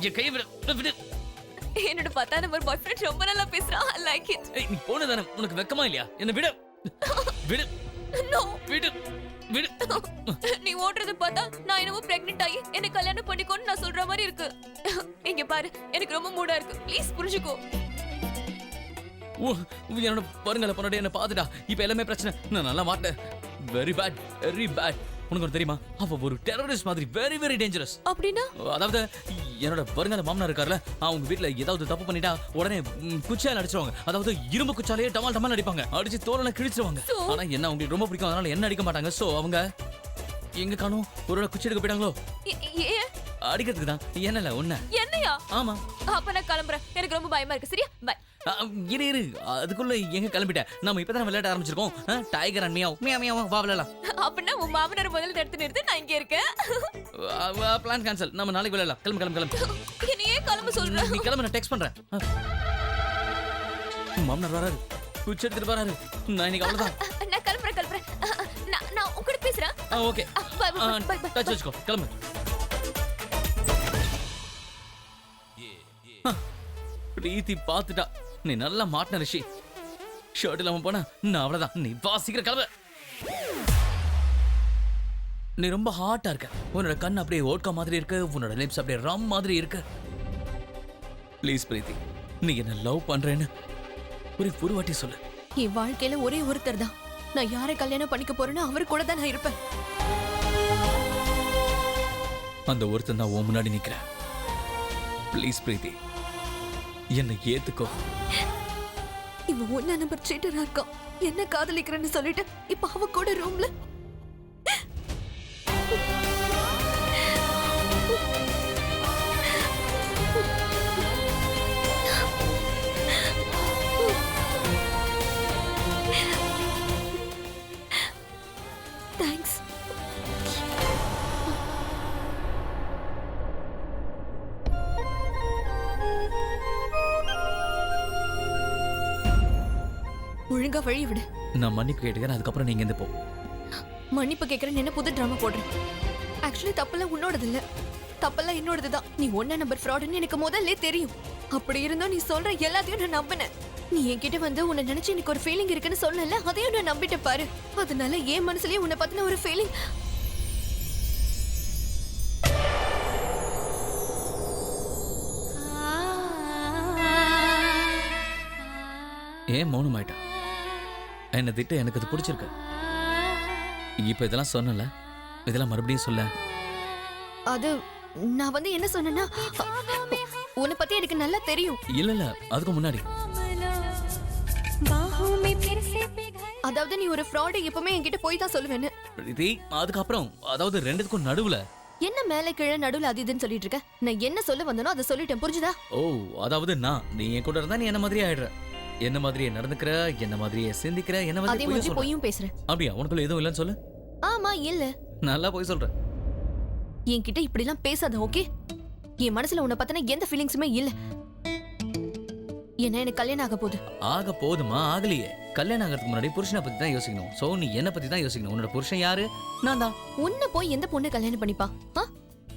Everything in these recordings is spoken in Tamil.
என் கையை விடு விடு. என்னோட 10ஆம் நம்பர் பாய் ஃப்ரெண்ட் ரொம்ப நல்லா பேசுறான். I like it. நீ போனதானே, உனக்கு வெக்கமா இல்லையா? என்ன விடு விடு நோ. விடு விடு. நீ ஓடுறது பார்த்தா நான் என்னமோ பிரெக்னன்ட் ஆகி என்ன கல்யாணம் பண்ணிக்கோன்னு நான் சொல்ற மாதிரி இருக்கு. இங்க பாரு, எனக்கு ரொம்ப மூடா இருக்கு. ப்ளீஸ் புரிஞ்சுக்கோ. என்னோட பாருங்கள பொண்ணோட என்ன பாத்துட்டா. இப்ப எல்லாமே பிரச்சனை. நான் நல்லா மாட்டேன். Very bad, very bad. உனக்கு ஒண்ணு தெரியுமா, அவ ஒரு டெரரிஸ்ட் மாதிரி, வெரி வெரி டேஞ்சரஸ். அப்படின்னா அதாவது என்னோட வருங்கால மாமனார் இருக்கார்ல, அவங்க வீட்டுல ஏதாவது தப்பு பண்ணிட்டா உடனே குச்சியால அடிச்சிருவாங்க. அதாவது இரும்பு குச்சாலேயே டமால் டமால் அடிப்பாங்க. அடிச்சு தோலனை கிழிச்சிருவாங்க. ஆனா என்ன அவங்களுக்கு ரொம்ப பிடிக்கும், அதனால என்ன அடிக்க மாட்டாங்க. சோ அவங்க எங்க காணும், ஒரு குச்சி எடுக்க போயிட்டாங்களோ ஏன் அடிக்கிறதுக்கு தான். என்னல ஒண்ணு என்னையா? ஆமா. அப்ப நான் கிளம்புறேன். எனக்கு ரொம்ப பயமா இருக்கு. சரியா, பை. இரு இரு, அதுக்குள்ள எங்க கிளம்பிட்டேன். நம்ம இப்பதான் விளையாட ஆரம்பிச்சிருக்கோம். Tiger and meow meow meow வா விளையாடலாம். அப்படின்னா உன் மாமனார் முதல்ல எடுத்து நிறுத்து, நான் இங்க இருக்கேன். Plan cancel. நம்ம நாளைக்கு விளையாடலாம். கிளம்பு கிளம்பு கிளம்பு. என்னையே கிளம்ப சொல்றேன். நீ கிளம்பு, நான் டெக்ஸ்ட் பண்றேன். மாமனார் வராரு, குச்சி எடுத்துட்டு வராரு. நான் இன்னைக்கு அவ்வளவுதான். நான் கிளம்புறேன். நான் உங்ககிட்ட பேசுறேன். Okay, bye bye bye. Touch வச்சுக்கோ. கிளம்பு. பிரீத்தி பாத்துட்டா. நீ நல்லா மாட்டின ரிஷி. ஷர்ட் இல்லாம போனா நான் அவ்வளவுதான். நீ வா, சீக்கிரம் கிளம்பு. நீ ரொம்ப ஹாட்டா இருக்க. உன்னோட கண் அப்படியே ஓட்கா மாதிரி இருக்கு. உன்னோட லிப்ஸ் அப்படியே ரம் மாதிரி இருக்கு. ப்ளீஸ் பிரீத்தி, நீ என்ன லவ் பண்றேன்னு ஒரு வாட்டி சொல்லு. என் வாழ்க்கையில ஒரே ஒருத்தர் தான். நான் யாரை கல்யாணம் பண்ணிக்க போறேன்னு அவரு கூட தான் நான் இருப்பேன். அந்த ஒருத்தன் தான் உன் முன்னாடி நிக்கிறேன். ப்ளீஸ் பிரீத்தி, என்னை ஏத்துக்கோ. இவன் 1 நம்பர் சீட்டரா இருக்கான். என்ன காதலிக்கிறேன்னு சொல்லிட்டு இப்ப அவ கூட ரூம்ல. தேங்க்ஸ். ஒழுங்கா வழி விடு. நான் மன்னிப்பு கேட்டுக்கிறேன். அதுக்கப்புறம் நீங்க இருந்து போ. மன்னிப்பு கேட்கறேன்னு என்ன புது டிராமா போடுறேன்? ஆக்சுவலி தப்பெல்லாம் உன்னோடது இல்ல, தப்பெல்லாம் என்னோடது தான். நீ 1 நம்பர் ஃப்ராடுன்னு எனக்கு முதல்ல தெரியும். அப்படி இருந்தோ நீ சொல்ற எல்லாத்தையும் நான் நம்பினேன். நீ என்கிட்ட வந்து உன்னை நினைச்சு எனக்கு ஒரு ஃபீலிங் இருக்குன்னு சொன்னல, அதையும் நான் நம்பிட்டேன் பாரு. அதனால என் மனசுலயே உன்னை பத்தின ஒரு ஃபீலிங். ஏன் மௌனமாயிட்டா? என்ன திட்ட எனக்கு அது பிடிச்சிருக்கு. இப்ப இதெல்லாம் சொன்னல, இதெல்லாம் மறுபடியும் சொல்ல. அது நான் வந்து என்ன சொன்னேன்னா, உன்னை பத்தி எனக்கு நல்லா தெரியும். இல்ல இல்ல, அதுக்கு முன்னாடி. அதாவது நீ ஒரு ஃப்ராட், எப்பவுமே என்கிட்ட போய் தான் சொல்லுவேன்னு. பிரீத்தி, அதுக்கப்புறம் அதாவது ரெண்டுத்துக்கும் நடுவுல. என்ன மேல கீழே நடுவுல அது இதுன்னு சொல்லிட்டு இருக்க? நான் என்ன சொல்ல வந்தனோ அதை சொல்லிட்டேன், புரிஞ்சுதா? ஓ, அதாவது நீ என் கூட இருந்தா நீ என்ன மாதிரியே ஆயிடுற. என்ன மாதிரியே நடந்துக்கிற, என்ன மாதிரியே சிந்திக்கிற, என்ன அதே மாதிரி மாதிரி பொய்யும் பேசுற. அப்படியா? உனக்குள்ள எதுவும் இல்லைன்னு சொல்லு. ஆமா, இல்ல. நல்லா போய் சொல்ற. என்கிட்ட இப்படி எல்லாம் பேசாத, ஓகே? என் மனசுல உன்னை பத்தின எந்த ஃபீலிங்ஸுமே இல்ல. என்ன எனக்கு கல்யாணம் ஆக போகுது. ஆக போதுமா? ஆகலையே. கல்யாணம் ஆகிறதுக்கு முன்னாடி புருஷனை பத்தி தான் யோசிக்கணும். சோ நீ என்ன பத்தி தான் யோசிக்கணும். உன்னோட புருஷன் யாரு? நான் தான். உன்னை போய் எந்த பொண்ணு கல்யாணம் பண்ணிப்பா?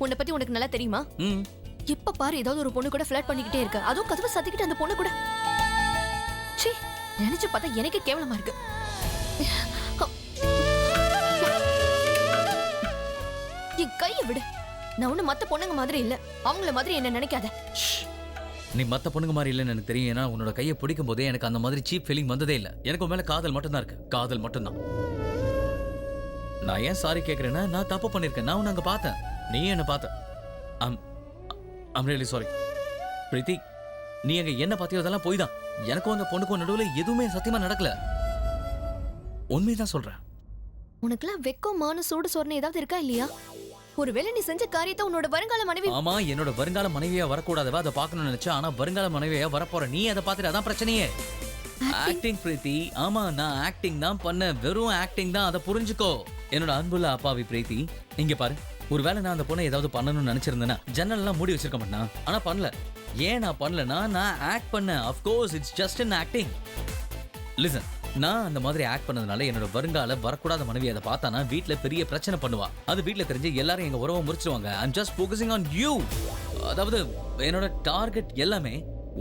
உன்னை பத்தி உனக்கு நல்லா தெரியுமா? எப்ப பாரு ஏதாவது ஒரு பொண்ணு கூட ஃபிளர்ட் பண்ணிக்கிட்டே இருக்க. அதுவும் கதவை சத்திக்கிட்டு அந்த பொண்ணு கூட. சீ, நினைச்சு பார்த்தா எனக்கே கேவலமா இருக்கு. என் கையை விடு. நான் ஒண்ணு மத்த பொண்ணுங்க மாதிரி இல்ல. அவங்கள மாதிரி என்ன நினைக்காத. நீ மத்த பொண்ணுங்க மாதிரி இல்லைன்னு எனக்கு தெரியும். ஏன்னா உன்னோட கையை பிடிக்கும் போதே எனக்கு அந்த மாதிரி சீப் ஃபீலிங் வந்ததே இல்லை. எனக்கு உன் மேல காதல் மட்டும்தான் இருக்கு. காதல் மட்டும்தான். நான் ஏன் சாரி கேட்கறேன்னா, நான் தப்பு பண்ணிருக்கேன். நான் உன்னை அங்க பார்த்தேன், நீ என்ன பார்த்த. ஐம் ரியலி சாரி பிரீத்தி. நீ அங்க என்ன பார்த்தியோ அதெல்லாம் போய் தான். எனக்கும் அந்த பொண்ணுக்கும் நடுவில் எதுவுமே சத்தியமா நடக்கல. உண்மைதான் சொல்றேன். உனக்குலாம் வெக்கம், மானம், சூடு சொரணை ஏதாவது இருக்கா இல்லையா? ஒருவேளை நீ செஞ்ச காரியத்தை உன்னோட வருங்கால மனைவி. ஆமா, என்னோட வருங்கால மனைவியா வரக்கூடாதவா அதை பார்க்கணும்னு நினைச்சா. ஆனா வருங்கால மனைவியா வரப்போற நீ அதை பார்த்துட்டு அதான் பிரச்சனையே. ஆக்டிங் பிரீத்தி. ஆமா, நான் ஆக்டிங் தான் பண்ண. வெறும் ஆக்டிங் தான். அதை புரிஞ்சுக்கோ. என்னோட அன்புள்ள அப்பாவி பிரீத்தி, இங்க பாரு. ஒருவேளை நான் அந்த பொண்ணை ஏதாவது பண்ணணும்னு நினைச்சிருந்தேன்னா ஜன்னல் எல்லாம் மூடி வச்சிருக்க மாட்டேன். ஆனா பண்ணல. ஏன் நான் பண்ணலன்னா, நான் ஆக்ட் பண்ணேன். Of course it's just an acting. Listen, நான் அந்த மாதிரி ஆக்ட் பண்ணதுனால என்னோட வருங்கால வரக்கூடாத மனைவி அதை பார்த்தானா வீட்ல பெரிய பிரச்சனை பண்ணுவா. அது வீட்ல தெரிஞ்சு எல்லாரும் எங்க உறவை முறிச்சிடுவாங்க. I'm just focusing on you. அதாவது என்னோட டார்கெட் எல்லாமே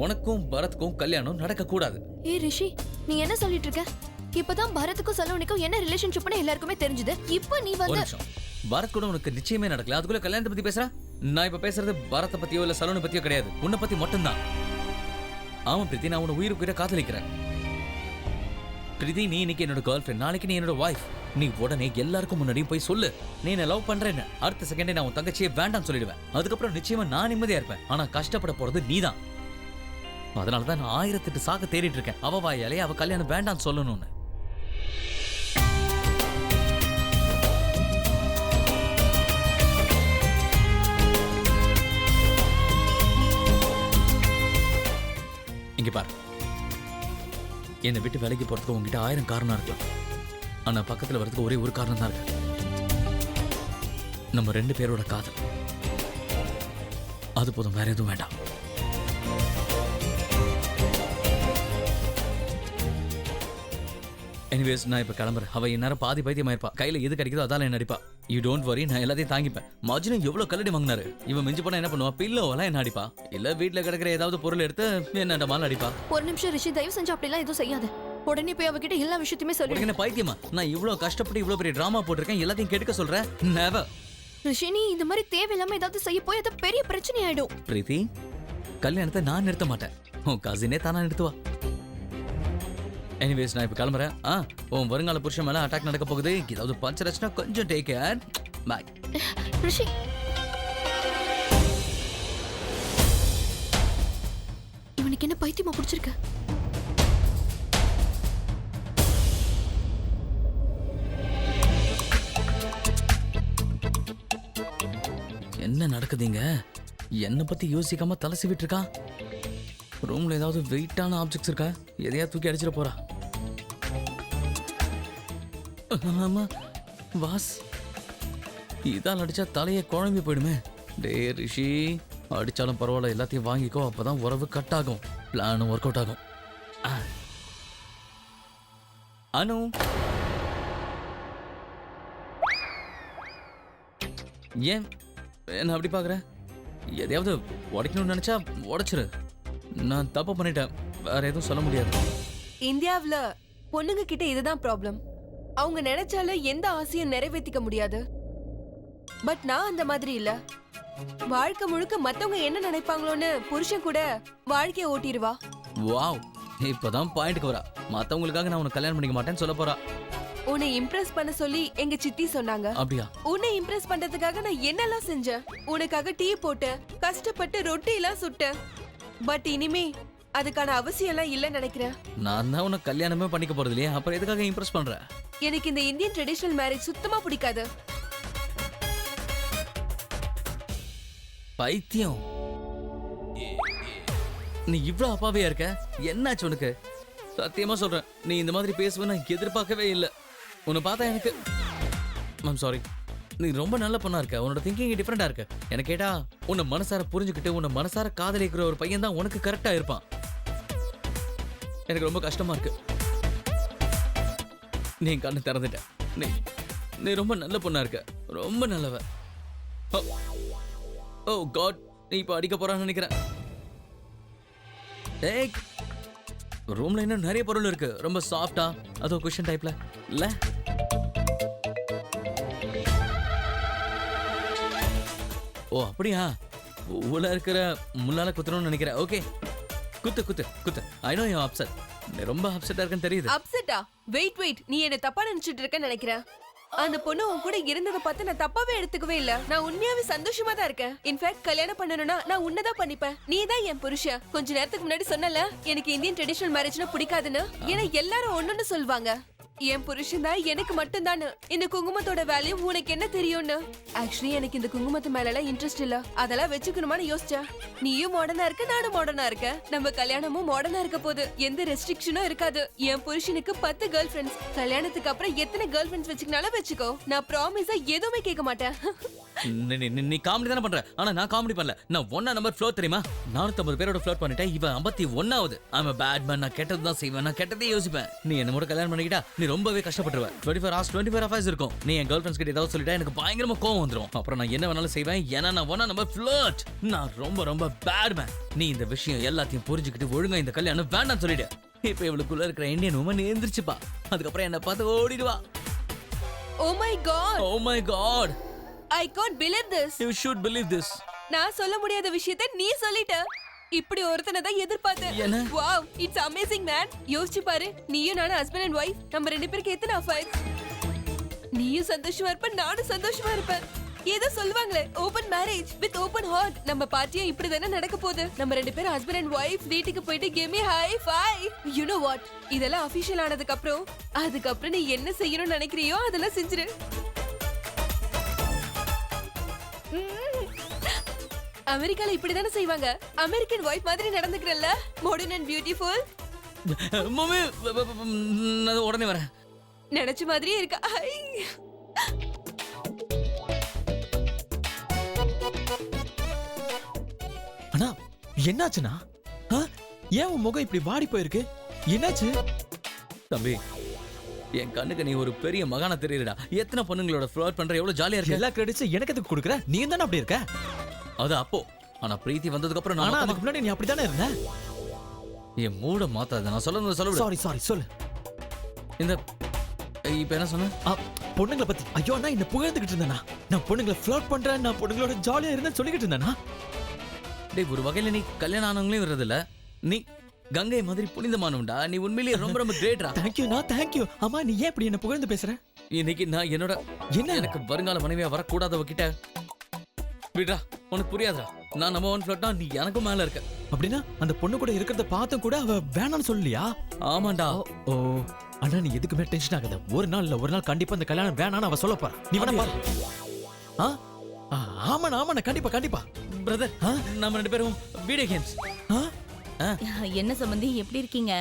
உனக்கும் பரத்துக்கும் கல்யாணம் நடக்க கூடாது. ஏய் ரிஷி, நீ என்ன சொல்லிட்டு இருக்க? இப்பதான் பரத்துக்கும் சலோனிக்கும் என்ன ரிலேஷன்ஷிப்னு எல்லாருக்குமே தெரிஞ்சது. இப்போ நீ ஒரு வந்து நிமிஷம். பரத் கூட உனக்கு நிச்சயமே நடக்கல, அதுக்குள்ள கல்யாணத்தை பத்தி பேசுற? நான் இப்ப பேசுறது பரத்தை பத்தியோ இல்ல சலோனை பத்தியோ கிடையாது, உன்னை பத்தி மட்டும்தான். ஆமா பிரீத்தி, நான் உன்னை உயிருக்கு உயிரை காதலிக்கிறேன். பிரீத்தி, நீ இன்னைக்கு என்னோட கேர்ள் ஃப்ரெண்ட், நாளைக்கு நீ என்னோட வைஃப். நீ உடனே எல்லாருக்கும் முன்னாடியும் போய் சொல்லு நீ என்ன லவ் பண்றேன்னு. அடுத்த செகண்டே நான் உன் தங்கச்சியை வேண்டாம்னு சொல்லிடுவேன். அதுக்கப்புறம் நிச்சயமா நான் நிம்மதியா இருப்பேன். ஆனா கஷ்டப்பட போறது நீதான். அதனாலதான் நான் 1008 சாக்கு தேடிட்டு இருக்கேன். அவ வாயாலே அவ கல்யாணம் வேண்டாம்னு சொல்லணும்னு. இங்க பாரு, என்னை விட்டு வேலைக்கு போறதுக்கு உங்ககிட்ட 1000 காரணம் இருக்கலாம். ஆனா பக்கத்துல வரதுக்கு ஒரே ஒரு காரணம் தான் இருக்கு. நம்ம 2 பேரோட காதல். அது போதும், வேற எதுவும் வேண்டாம். எனிவேஸ், நான் இப்ப கிளம்புறேன். அவ இந்நேரம் பாதி பைத்தியமா இருப்பா. கையில எது கிடைக்குதோ அதால என்ன அடிப்பா. யூ டோன்ட் வரி, நான் எல்லாத்தையும் தாங்கிப்பேன். மஜ்னு எவ்வளவு கல்லடி வாங்கினாரு. இவன் மிஞ்சி போனா என்ன பண்ணுவா? பில்லோவெல்லாம் என்ன அடிப்பா. இல்ல வீட்டுல கிடக்கிற ஏதாவது பொருள் எடுத்து என்ன மால அடிப்பா. ஒரு நிமிஷம் ரிஷி, தயவு செஞ்சு அப்படிலாம் எதுவும் செய்யாத. உடனே போய் அவகிட்ட எல்லா விஷயத்தையுமே சொல்லு. என்ன பைத்தியமா? நான் இவ்வளவு கஷ்டப்பட்டு இவ்வளவு பெரிய டிராமா போட்டிருக்கேன், எல்லாத்தையும் கெடுக்க சொல்றேன்? நெவர். ரிஷி, நீ இந்த மாதிரி தேவையில்லாம ஏதாவது செய்ய போய் அது பெரிய பிரச்சனை ஆயிடும். பிரீத்தி, கல்யாணத்தை நான் நிறுத்த மாட்டேன், உன் கசினே தானா நிறுத்துவா. எனிவேஸ், நான் இப்ப கிளம்புறேன். உன் வருங்கால புருஷன் மேல அட்டாக் நடக்க போகுது. ஏதாவது பஞ்சர் ஆச்சுன்னா கொஞ்சம் டேக் கேர். பை. ரிஷி, இவனுக்கு என்ன பைத்தியமா பிடிச்சிருக்கு? என்ன நடக்குதுங்க? என்ன பத்தி யோசிக்காம தலை சீவிட்டு இருக்கா. ரூம்ல ஏதாவது வெயிட்டான ஆப்ஜெக்ட்ஸ் இருக்கா? எதையா தூக்கி அடிச்சிட போறா. ஆமா வாஸ், இதால் அடிச்சா தலையை குழம்பி போயிடுமே. டே ரிஷி, அடிச்சாலும் பரவாயில்ல, எல்லாத்தையும் வாங்கிக்கோ. அப்பதான் உறவு கட் ஆகும், பிளானும் ஒர்க் அவுட் ஆகும். அனு, ஏன் என்ன அப்படி பாக்குற? எதையாவது உடைக்கணும்னு நினைச்சா உடைச்சிரு. நான் தப்பு பண்ணிட்டேன், வேற எதுவும் சொல்ல முடியாது. இந்தியாவுல பொண்ணுங்க கிட்ட இதுதான் ப்ராப்ளம். அவங்க நினைச்சாலும் எந்த ஆசையும் நிறைவேற்றிக்க முடியாது. பட் நான் அந்த மாதிரி இல்ல. வாழ்க்கை முழுக்க மத்தவங்க என்ன நினைப்பாங்களோன்னு புருஷன் கூட வாழ்க்கைய ஓட்டிடுவா. வாவ், இப்பதான் பாயிண்ட்க்கு வரா. மத்தவங்களுக்காக நான் உனக்கு கல்யாணம் பண்ணிக்க மாட்டேன்னு சொல்ல போறா. உன்னை இம்ப்ரெஸ் பண்ண சொல்லி எங்க சித்தி சொன்னாங்க. அப்படியா? உன்னை இம்ப்ரெஸ் பண்றதுக்காக நான் என்னெல்லாம் செஞ்சேன். உனக்காக டீ போட்டேன், கஷ்டப்பட்டு ரொட்டி எல்லாம் சுட்டேன். பட் இனிமே அதுக்கான அவசியம் எல்லாம் இல்லைன்னு நினைக்கிறேன். நான் தான் உனக்கு கல்யாணமே பண்ணிக்க போறது இல்லையா, அப்புறம் எதுக்காக இம்ப்ரெஸ் பண்ற? எனக்கு இந்த இந்தியன் ட்ரெடிஷனல் மேரேஜ் சுத்தமா பிடிக்காது. பைத்தியம், நீ இவ்வளவு அப்பாவியா இருக்க? என்னாச்சு உனக்கு? சத்தியமா சொல்றேன், நீ இந்த மாதிரி பேசுவேன்னு நான் எதிர்பார்க்கவே இல்லை. உன்னை பார்த்தா எனக்கு ஐம் சாரி, நீ ரொம்ப நல்ல பொண்ணா இருக்க. உன்னோட திங்கிங் டிஃப்ரெண்டா இருக்கு. எனக்கு கேட்டா உன்னை மனசார புரிஞ்சுக்கிட்டு உன்னை மனசார காதலிக்கிற ஒரு பையன் தான் உனக்கு கரெக்டா இருப்பான். எனக்கு ரொம்ப கஷ்டமா இருக்கு. நீ கண்ணு திறந்துட்ட. நீ நீ ரொம்ப நல்ல பொண்ணா இருக்க, ரொம்ப நல்லவ. ஓ காட், நீ இப்ப அடிக்க போறான்னு நினைக்கிறேன். ஏய், ரூம்ல இன்னும் நிறைய பொருள் இருக்கு, ரொம்ப சாஃப்டா, அதோ குஷன் டைப்ல இல்ல. ஓ அப்படியா? உள்ள இருக்கிற முள்ளால குத்துறோம்னு நினைக்கிறேன். ஓகே, குத்து குத்து குத்து. I know you upset. நீ ரொம்ப அப்செட்டா இருக்கன்னு தெரியுது. அப்செட்டா? வெயிட், நீ என்ன தப்பா நினைச்சிட்டு இருக்கேன்னு நினைக்கிறேன். அந்த பொண்ணு உன் கூட இருந்ததை பார்த்து நான் தப்பாவே எடுத்துக்கவே இல்ல. நான் உண்மையாவே சந்தோஷமா தான் இருக்கேன். இன்ஃபேக்ட் கல்யாணம் பண்ணணும்னா நான் உன்னதான் பண்ணிப்பேன். நீ தான் என் புருஷன். கொஞ்ச நேரத்துக்கு முன்னாடி சொன்னல எனக்கு இந்தியன் ட்ரெடிஷனல் மேரேஜ்னா பிடிக்காதுன்னு. ஏன்னா எல்லாரும் ஒண்ணுன்னு சொல்வாங்க. என் புருஷன் தான் எனக்கு மட்டும்தான். இந்த குங்குமத்தோட வேல்யூ உனக்கு என்ன தெரியும்னு. ஆக்சுவலி எனக்கு இந்த குங்குமத்து மேல இன்ட்ரெஸ்ட் இல்ல. அதெல்லாம் வச்சுக்கணுமான்னு யோசிச்சேன். நீயும் மாடர்னா இருக்க, நானும் மாடர்னா இருக்க. நம்ம கல்யாணமும் மாடர்னா இருக்க போது எந்த ரெஸ்ட்ரிக்ஷனும் இருக்காது. என் புருஷனுக்கு 10 கேர்ள் ஃபிரெண்ட்ஸ். கல்யாணத்துக்கு அப்புறம் எத்தனை கேர்ள் ஃபிரெண்ட்ஸ் வச்சுக்கினாலும் வச்சுக்கோ. நான் ப்ராமிஸா எதுவுமே கேட்க மாட்டேன். நீ காமெடி தானே பண்ற, ஆனா நான் காமெடி பண்ணல. நான் 1 நம்பர் ஃப்ளோர் தெரியுமா? 450 பேரோட ஃப்ளோர் பண்ணிட்டேன். இவன் 51வது. I'm a bad man. நான் கெட்டது தான் செய்வேன், நான் கெட்டதே யோசிப்பேன். நீ என்ன மட்டும் கல்யாணம் பண்ணிக்கிட்டா நீ ரொம்பவே கஷ்டப்பட்டுருவ. 24 hours 24 hours இருக்கும். நீ என் கேர்ள் ஃப்ரெண்ட்ஸ் கிட்ட ஏதாவது சொல்லிட்டா எனக்கு பயங்கரமா கோவம் வந்துரும். அப்புறம் நான் என்ன வேணாலும் செய்வேன், ஏன்னா நான் 1 நம்பர் ஃப்ளோட். நான் ரொம்ப ரொம்ப பேட் மேன். நீ இந்த விஷயம் எல்லாத்தையும் புரிஞ்சுக்கிட்டு ஒழுங்கா இந்த கல்யாணம் வேண்டாம் சொல்லிடு. இப்ப இவளுக்குள்ள இருக்கிற இந்தியன் உமன் எந்திரிச்சுப்பா. அதுக்கப்புறம் என்ன பார்த்து ஓடிடுவா. Oh my God, Oh my god, I can't believe this. you should believe this. நான் சொல்ல முடியாத விஷயத்தை நீ சொல்லிட்ட. இப்படி ஒருத்தனை தான் எதிர்பார்த்தேன். என்ன? Wow, it's amazing man. யோசிச்சு பாரு, நீயும் நானும் ஹஸ்பண்ட் அண்ட் ஒய்ஃப், நம்ம 2 பேருக்கு எத்தனை அஃபைர்ஸ். நீயும் சந்தோஷமா இருப்ப, நானும் சந்தோஷமா இருப்பேன். ஏதோ சொல்லுவாங்களே, open marriage with open heart. நம்ம பார்ட்டியும் இப்படி தானே நடக்க போகுது. நம்ம 2 பேரும் ஹஸ்பண்ட் அண்ட் ஒய்ஃப் வீட்டுக்கு போயிட்டு give me high five. You know what? இதெல்லாம் அபிஷியல் ஆனதுக்கு அப்புறம் நீ என்ன செய்யணும்னு நினைக்கிறியோ அதெல்லாம் செஞ்சிரு. அமெரிக்கால இப்படி தானே செய்வாங்க. அமெரிக்கன் ஒய்ஃப் மாதிரி நடந்துக்கிறல்ல, மாடர்ன் அண்ட் பியூட்டிஃபுல். மம்மி, நான் உடனே வரேன். நினைச்ச மாதிரியே இருக்கா. ஐ. அண்ணா என்னாச்சுண்ணா? ஏன் உன் முகம் இப்படி வாடி போயிருக்கு? என்னாச்சு? தம்பி, என் கண்ணுக்கு நீ ஒரு பெரிய மகான தெரியுடா. எத்தனை பொண்ணுங்களோட ஃப்ளோட் பண்ற, எவ்வளவு ஜாலியா இருக்கு. எல்லா கிரெடிட்ஸும் எனக்கு எதுக்கு கொடுக்குற? நீ தானே அப்படி இருக்க. அது அப்போ. ஆனா பிரீத்தி வந்ததுக்கு அப்புறம் ஆனா நான் அதுக்கு முன்னாடி நீ அப்படிதானே இருந்த. என் மூட மாத்தாத. நான் சொல்ல சாரி சொல்லு. இந்த இப்ப என்ன சொன்ன? பொண்ணுங்களை பத்தி. ஐயோ அண்ணா, என்ன புகழ்ந்துகிட்டு இருந்தேனா? நான் பொண்ணுங்களை ஃப்ளோட் பண்றேன், நான் பொண்ணுங்களோட ஜாலியா இருந்தேன்னு சொல்லிக்கிட்டு இருந்தேனா? டேய், ஒரு வகையில நீ கல்யாணம் ஆனவங்களையும் வர்றதில்ல. நீ கங்கை மாதிரி புனிதமானவன்டா. நீ உண்மையிலேயே ரொம்ப ரொம்ப கிரேட்ரா. தேங்க்யூ. அம்மா, நீ ஏன் இப்படி என்ன புகழ்ந்து பேசுற? இன்னைக்கு நான் என்னோட எனக்கு வருங்கால மனைவியா வரக்கூடாதவ கிட்ட விடுறா. உனக்கு புரியாதுடா. நான் நம்பர் 1 ஃப்ளோட்னா நீ எனக்கும் மேல இருக்க. அப்படின்னா அந்த பொண்ணு கூட இருக்கிறத பார்த்தும் கூட அவ வேணாம்னு சொல்லலையா? ஆமாண்டா. ஓ அண்ணா, நீ எதுக்குமே டென்ஷன் ஆகாத. ஒரு நாள் கண்டிப்பா இந்த கல்யாணம் வேணான்னு அவ சொல்ல போறா. நீ வேணா பாரு. ஆமாண்ணா, கண்டிப்பா. பிரதர், நம்ம 2 பேரும் வீடியோ கேம்ஸ். என்ன சம்பந்தி, எப்படி இருக்கீங்க?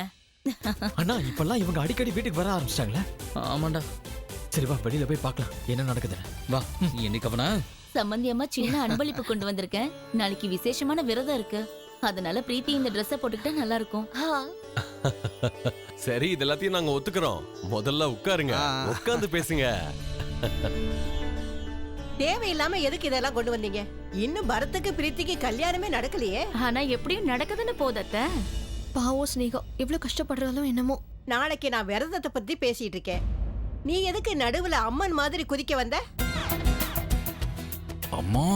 அண்ணா, இப்பெல்லாம் இவங்க அடிக்கடி வீட்டுக்கு வர ஆரம்பிச்சிட்டாங்களே. ஆமாண்டா. சரி வா, வெளியில போய் பார்க்கலாம் என்ன நடக்குது. வா, இன்னைக்கு அவனா சம்பந்தி அம்மா சின்ன அன்பளிப்பு கொண்டு வந்திருக்கேன். நாளைக்கு விசேஷமான விரதம் இருக்கு, அதனால பிரீத்தி இந்த ட்ரெஸ்ஸை போட்டுக்கிட்டா நல்லா இருக்கும். சரி, இது எல்லாத்தையும் நாங்க ஒத்துக்கிறோம். முதல்ல உட்காருங்க, உட்கார்ந்து பேசுங்க. தேவையில்லாம எதுக்கு இதெல்லாம் கொண்டு வந்தீங்க? இன்னும் பரத்துக்கு பிரீத்திக்கு கல்யாணமே நடக்கலையே. ஆனா எப்படியும் நடக்குதுன்னு போதத்த. பாவம் ஸ்னேகா, எவ்வளவு கஷ்டப்படுறாலும் என்னமோ. நாளைக்கு நான் விரதத்தை பத்தி பேசிட்டு இருக்கேன். நீ எதுக்கு நடுவுல அம்மன் மாதிரி குதிக்க வந்த? அம்மா,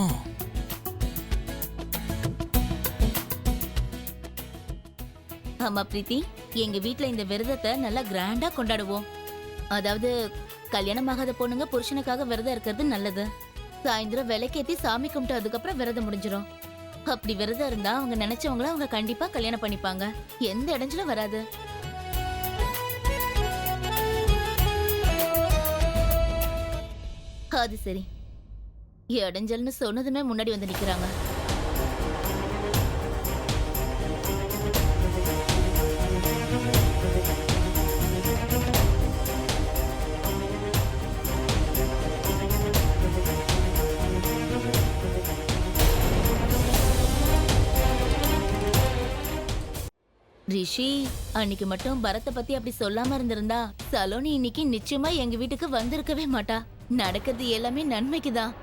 ஆமா பிரீத்தி, எங்க வீட்ல இந்த விரதத்தை நல்லா கிராண்டா கொண்டாடுவோம். அதாவது கல்யாணம் ஆகாத பொண்ணுங்க புருஷனுக்காக விரதம் இருக்கிறது நல்லது. சாயந்தரம் விளக்கேத்தி சாமி கும்பிட்டு அதுக்கப்புறம் விரதம் முடிஞ்சிடும். அப்படி விரதம் இருந்தா அவங்க நினைச்சவங்கள அவங்க கண்டிப்பா கல்யாணம் பண்ணிப்பாங்க. எந்த இடைஞ்சலும் வராது. அது சரி, இடைஞ்சல்னு சொன்னதுமே முன்னாடி வந்து நிக்கிறாங்க. ரிஷி, அன்னைக்கு மட்டும் பரத்தை பத்தி அப்படி சொல்லாம இருந்திருந்தா சலோனி இன்னைக்கு நிச்சயமா எங்க வீட்டுக்கு வந்திருக்கவே மாட்டா. நடக்கிறது எல்லாமே நன்மைக்குதான்.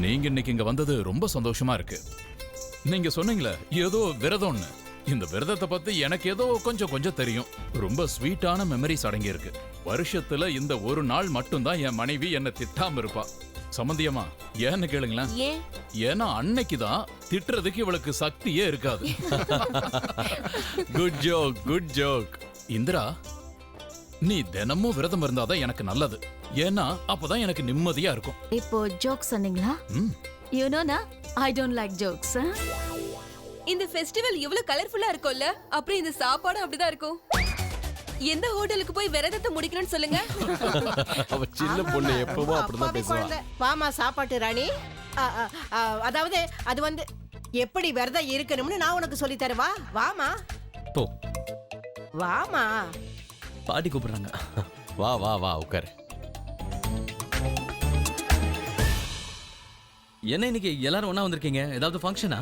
நீங்க இன்னைக்கு இங்க வந்தது ரொம்ப சந்தோஷமா இருக்கு. நீங்க சொன்னீங்களே ஏதோ விரதம்னு. இந்த விரதத்தை பத்தி எனக்கு ஏதோ கொஞ்சம் தெரியும். ரொம்ப ஸ்வீட்டான மெமரிஸ் அடங்கி இருக்கு. வருஷத்துல இந்த ஒரு நாள் மட்டும்தான் என் மனைவி என்ன திட்டாம இருப்பா. சம்பந்தியமா, ஏன்னு கேளுங்களேன். ஏன்னா அன்னைக்குதான் திட்டுறதுக்கு இவளுக்கு சக்தியே இருக்காது. Good joke. இந்திரா, நீ தினமும் விரதம் இருந்தாதான் எனக்கு நல்லது. ஏன்னா அப்பதான் எனக்கு நிம்மதியா இருக்கும். இப்போ ஜோக் சொன்னீங்களா? You know na, I don't like jokes. இந்த ஃபெஸ்டிவல் இவ்வளவு கலர்ஃபுல்லா இருக்கும்ல, அப்புறம் இந்த சாப்பாடும் அப்படிதான் இருக்கும். எந்த ஹோட்டலுக்கு போய் விரதத்தை முடிக்கணும்னு சொல்லுங்க. அவ சின்ன பொண்ணு எப்பவும் அப்படிதான் பேசுவா. வாமா சாப்பாட்டு ராணி. அதாவது அது வந்து எப்படி விரதம் இருக்கணும்னு நான் உனக்கு சொல்லி தரவா? வாமா. போ. வாமா. பாட்டி கூப்பிடுறாங்க. வா வா வா உட்காரு. என்ன இன்னைக்கு எல்லாரும் ஒண்ணா வந்திருக்கீங்க? ஏதாவது ஃபங்க்ஷனா?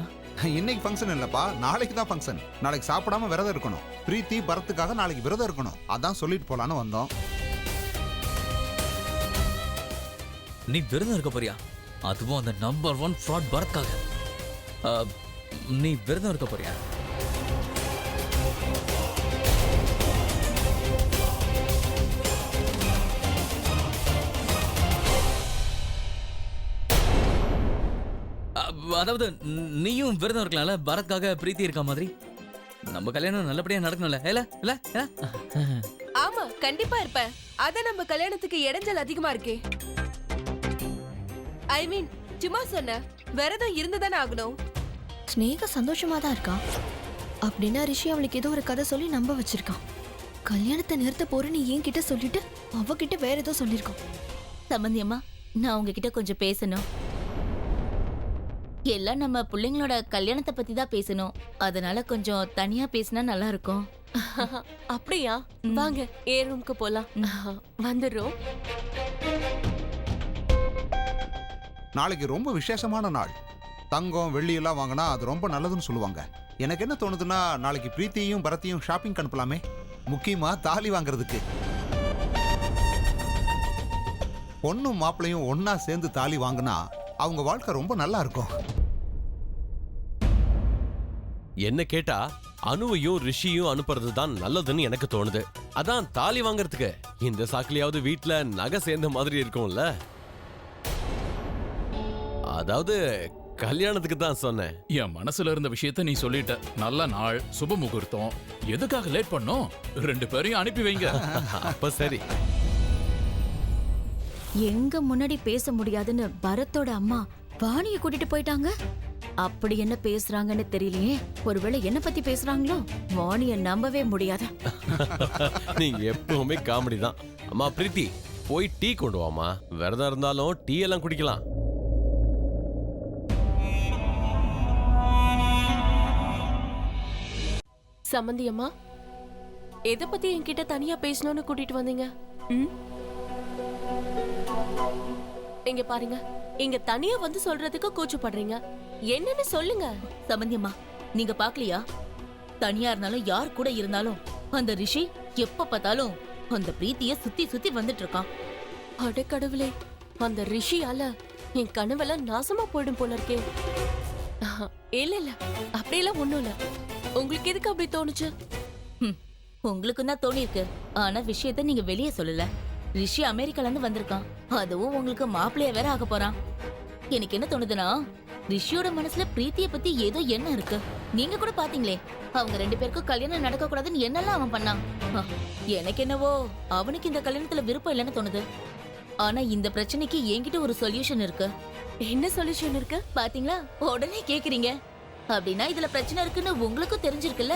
இன்னைக்கு ஃபங்க்ஷன் இல்லப்பா, நாளைக்கு தான் ஃபங்க்ஷன். நாளைக்கு சாப்பிடாம விரதம் இருக்கணும். பிரீத்தி பரத்துக்காக நாளைக்கு விரதம் இருக்கணும். அதான் சொல்லிட்டு போலான்னு வந்தோம். நீ விரதம் இருக்க போறியா? அதுவும் அந்த நம்பர் 1 ஃப்ராட் பரத்காக. நீ விரதம் இருக்க போறியா? அதாவது நீயும் விரதம் இருக்கலாம்ல, பரத்காக பிரீத்தி இருக்க மாதிரி. நம்ம கல்யாணம் நல்லபடியா நடக்கணும்ல? இல்ல இல்ல ஆமா, கண்டிப்பா இருப்பேன். அத நம்ம கல்யாணத்துக்கு இடைஞ்சல் அதிகமா இருக்கே. ஐ மீன், சும்மா சொன்ன, விரதம் இருந்துதானே ஆகணும். ஸ்னேகா சந்தோஷமா தான் இருக்கா. அப்படின்னா ரிஷி அவளுக்கு ஏதோ ஒரு கதை சொல்லி நம்ப வச்சிருக்கான். கல்யாணத்தை நிறுத்த போறேன்னு என்கிட்ட சொல்லிட்டு அவகிட்ட வேற ஏதோ சொல்லிருக்கான். சம்பந்தி அம்மா, நான் உங்ககிட்ட கொஞ்சம் பேசணும். எல்லாம் நம்ம பிள்ளைங்களோட கல்யாணத்தை பத்தி தான் பேசணும். அதனால கொஞ்சம் தனியா பேசினா நல்லா இருக்கும். அப்படியா? வாங்க, ஏ ரூம்க்கு போலாம். வந்துடுறோம். நாளைக்கு ரொம்ப விசேஷமான நாள். தங்கம் வெள்ளி எல்லாம் வாங்கினா அது ரொம்ப நல்லதுன்னு சொல்லுவாங்க. எனக்கு என்ன தோணுதுன்னா, நாளைக்கு பிரீத்தியையும் பரத்தையும் ஷாப்பிங் அனுப்பலாமே, முக்கியமா தாலி வாங்குறதுக்கு. பொண்ணும் மாப்பிளையும் ஒன்னா சேர்ந்து தாலி வாங்கினா அவங்க வாழ்க்கை ரொம்ப நல்லா இருக்கும். என்ன கேட்டா அனுவையும் ரிஷியும் அனுப்புறது தான் நல்லதுன்னு எனக்கு தோணுது. அதான் தாலி வாங்குறதுக்கு இந்த சாக்கிலையாவது வீட்டுல நகை சேர்ந்த மாதிரி இருக்கும்ல. அதாவது கல்யாணத்துக்கு தான் சொன்னேன். என் மனசுல இருந்த விஷயத்த நீ சொல்லிட்ட. நல்ல நாள், சுப முகூர்த்தம். எதுக்காக லேட் பண்ணோம்? 2 பேரையும் அனுப்பி வைங்க. அப்ப சரி. எங்க முன்னாடி பேச முடியாதுன்னு பரத்தோட அம்மா வாணியை கூட்டிட்டு போயிட்டாங்க. அப்படி என்ன பேசுறாங்கன்னு தெரியலையே. ஒருவேளை என்ன பத்தி பேசுறாங்களோ? வாணிய நம்பவே முடியாது. நீங்க எப்பவுமே காமெடி தான். அம்மா பிரீத்தி, போய் டீ கொண்டு வாமா. விரதம் இருந்தாலும் டீ எல்லாம் குடிக்கலாம். சம்பந்தி அம்மா, எதை பத்தி என்கிட்ட தனியா பேசணும்னு கூட்டிட்டு வந்தீங்க? இங்க பாருங்க, இங்க தனியா வந்து சொல்றதுக்கு கூச்சப்படுறீங்க. என்னன்னு சொல்லுங்க. சம்பந்தி அம்மா, நீங்க பாக்கலையா? தனியா இருந்தாலும் யார் கூட இருந்தாலும் அந்த ரிஷி எப்ப பார்த்தாலும் அந்த பிரீத்திய சுத்தி சுத்தி வந்துட்டு இருக்கான். அட கடவுளே, அந்த ரிஷியால என் கனவெல்லாம் நாசமா போயிடும் போல இருக்கே. இல்ல இல்ல, அப்படியெல்லாம் ஒண்ணும் இல்ல. உங்களுக்கு எதுக்கு அப்படி தோணுச்சு? உங்களுக்கு தான் தோணி இருக்கு. ஆனா விஷயத்த நீங்க வெளியே சொல்லல. ரிஷி அமெரிக்கால இருந்து வந்திருக்கான். அதுவும் உங்களுக்கு மாப்பிள்ளைய வேற ஆக போறான். எனக்கு என்ன தோணுதுன்னா, ரிஷியோட மனசுல பிரீத்திய பத்தி ஏதோ என்ன இருக்கு. நீங்க கூட பாத்தீங்களே, அவங்க 2 பேருக்கும் கல்யாணம் நடக்க கூடாதுன்னு என்னெல்லாம் அவன் பண்ணான். எனக்கு என்னவோ அவனுக்கு இந்த கல்யாணத்துல விருப்பம் இல்லைன்னு தோணுது. ஆனா இந்த பிரச்சனைக்கு என்கிட்ட ஒரு சொல்யூஷன் இருக்கு. என்ன சொல்யூஷன் இருக்கு? பாத்தீங்களா, உடனே கேக்குறீங்க. அப்படின்னா இதுல பிரச்சனை இருக்குன்னு உங்களுக்கும் தெரிஞ்சிருக்குல்ல.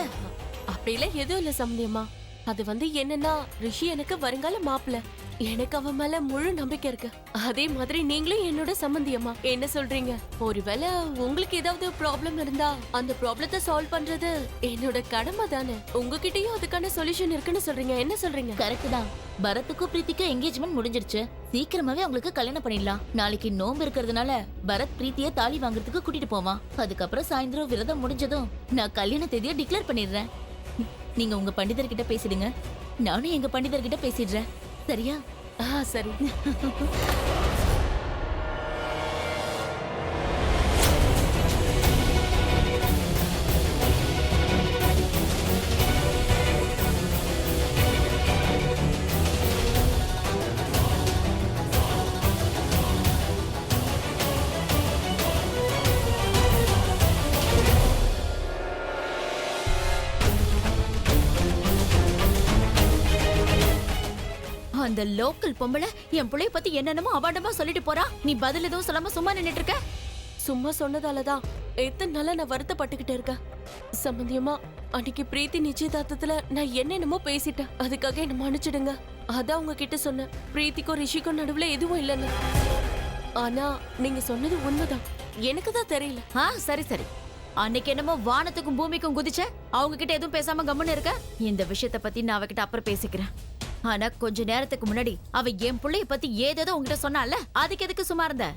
அப்படிலாம் எதுவும் இல்ல சம்பந்தியம்மா. அது என்னன்னா, ரிஷி எனக்கு வருங்கால மாப்பிள்ள. எனக்கு அவன் மேல முழு நம்பிக்கை இருக்கு. அதே மாதிரி நீங்களும் என்னோட சம்பந்தியம்மா. என்ன சொல்றீங்க? ஒருவேளை உங்களுக்கு ஏதாவது ப்ராப்ளம் இருந்தா அந்த ப்ராப்ளத்தை சால்வ் பண்றது என்னோட கடமை தானே. உங்ககிட்டயும் அதுக்கான சொல்யூஷன் இருக்குன்னு சொல்றீங்க. என்ன சொல்றீங்க? கரெக்ட் தான். பரத்துக்கும் பிரீத்திக்கும் என்கேஜ்மெண்ட் முடிஞ்சிருச்சு. சீக்கிரமாவே அவங்களுக்கு கல்யாணம் பண்ணிடலாம். நாளைக்கு நோம்பு இருக்கிறதுனால பரத் பிரீத்திய தாலி வாங்குறதுக்கு கூட்டிட்டு போவான். அதுக்கப்புறம் சாயந்தரம் விரதம் முடிஞ்சதும் நான் கல்யாண தேதியை டிக்ளேர் பண்ணிடுறேன். நீங்க உங்க பண்டிதர்கிட்ட பேசிடுங்க. நானும் எங்க பண்டிதர்கிட்ட பேசிடுறேன். சரியா? சரி. அந்த லோக்கல் பொம்பளை என் பிள்ளைய பத்தி என்னென்னமோ அபாண்டமா சொல்லிட்டு போறா. நீ பதில் எதுவும் சொல்லாம சும்மா நின்னுட்டு இருக்க. சும்மா சொன்னதாலதான் எத்தனை நாளா நான் வருத்தப்பட்டுக்கிட்டு இருக்கேன். சம்பந்தியமா, அன்னைக்கு பிரீத்தி நிச்சயதார்த்தத்துல நான் என்னென்னமோ பேசிட்டேன். அதுக்காக என்ன மன்னிச்சிடுங்க. அதான் உங்ககிட்ட சொன்னேன், பிரீத்திக்கும் ரிஷிக்கும் நடுவுல எதுவும் இல்லைன்னு. ஆனா நீங்க சொன்னது உண்மைதான். எனக்கு தான் தெரியல. சரி சரி, அன்னைக்கு என்னமோ வானத்துக்கும் பூமிக்கும் குதிச்ச, அவங்க கிட்ட எதுவும் பேசாம கம்முன்னு இருக்க. இந்த விஷயத்த பத்தி நான் அவகிட்ட அப்புறம் பேசிக்கிறேன். ஆனா கொஞ்ச நேரத்துக்கு முன்னாடி அவ என் புள்ளைய பத்தி ஏதேதோ உங்ககிட்ட சொன்னால, அதுக்கு எதுக்கு சும்மா இருந்த?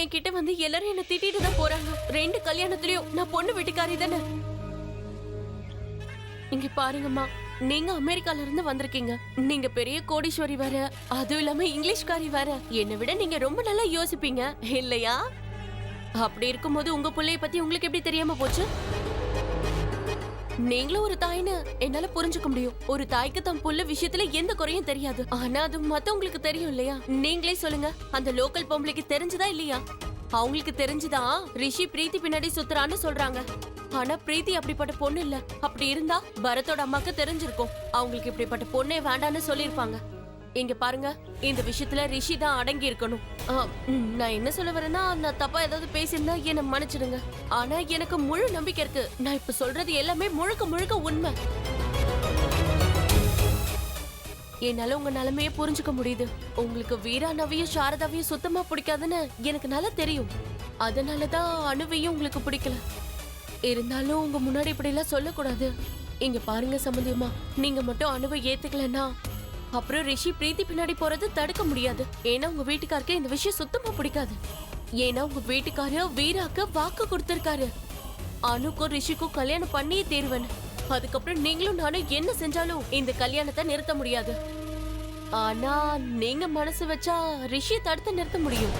என்கிட்ட வந்து எல்லாரும் என்ன திட்டிட்டு தான் போறாங்க. 2 கல்யாணத்துலயும் நான் பொண்ணு வீட்டுக்காரி தானே. இங்க பாருங்கம்மா, நீங்க அமெரிக்கால இருந்து வந்திருக்கீங்க. நீங்க பெரிய கோடீஸ்வரி வேற, அதுவும் இல்லாம இங்கிலீஷ்காரி வேற. என்னை விட நீங்க ரொம்ப நல்லா யோசிப்பீங்க இல்லையா? அப்படி இருக்கும்போது உங்க பிள்ளைய பத்தி உங்களுக்கு எப்படி தெரியாம போச்சு? நீங்களும் ஒரு தாய்னு என்னால புரிஞ்சுக்க முடியும். ஒரு தாய்க்கு தம் புள்ள விஷயத்துல எந்த குறையும் தெரியாது. ஆனா அது மத்தவங்களுக்கு தெரியும் இல்லையா? நீங்களே சொல்லுங்க, அந்த லோக்கல் பொம்பளைக்கு தெரிஞ்சதா இல்லையா? அவங்களுக்கு தெரிஞ்சுதான் ரிஷி பிரீத்தி பின்னாடி சுத்துறான்னு சொல்றாங்க. ஆனா பிரீத்தி அப்படிப்பட்ட பொண்ணு இல்ல. அப்படி இருந்தா பரத்தோட அம்மாக்கு தெரிஞ்சிருக்கும். அவங்களுக்கு இப்படிப்பட்ட பொண்ணே வேண்டான்னு சொல்லிருப்பாங்க. இங்க பாருங்க, இந்த விஷயத்துல ரிஷி தான் அடங்கி இருக்கணும். நான் என்ன சொல்ல வரேன்னா, நான் தப்பா ஏதாவது பேசியிருந்தா என்ன மன்னிச்சிடுங்க. ஆனா எனக்கு முழு நம்பிக்கை இருக்கு. நான் இப்ப சொல்றது எல்லாமே முழுக்க முழுக்க உண்மை. என்னால உங்க நிலைமையே புரிஞ்சுக்க முடியுது. உங்களுக்கு வீரானவையும் சாரதாவையும் சுத்தமா பிடிக்காதுன்னு எனக்கு நல்லா தெரியும். அதனாலதான் அணுவையும் உங்களுக்கு பிடிக்கல. இருந்தாலும் உங்க முன்னாடி இப்படி எல்லாம் சொல்லக்கூடாது. இங்க பாருங்க சம்பந்தியம்மா, நீங்க மட்டும் அணுவை ஏத்துக்கலன்னா அப்புறம் ரிஷி பிரீத்தி பின்னாடி போறது தடுக்க முடியாது. ஏன்னா உங்க வீட்டுக்காருக்கு இந்த விஷயம் சுத்தமா பிடிக்காது. ஏன்னா உங்க வீட்டுக்காரு வீராக்கு வாக்கு கொடுத்திருக்காரு, அணுக்கும் ரிஷிக்கும் கல்யாணம் பண்ணியே தேர்வன். அதுக்கப்புறம் நீங்களும் நானும் என்ன செஞ்சாலும் இந்த கல்யாணத்தை நிறுத்த முடியாது. ஆனா நீங்க மனசு வச்சா ரிஷியை தடுத்து நிறுத்த முடியும்.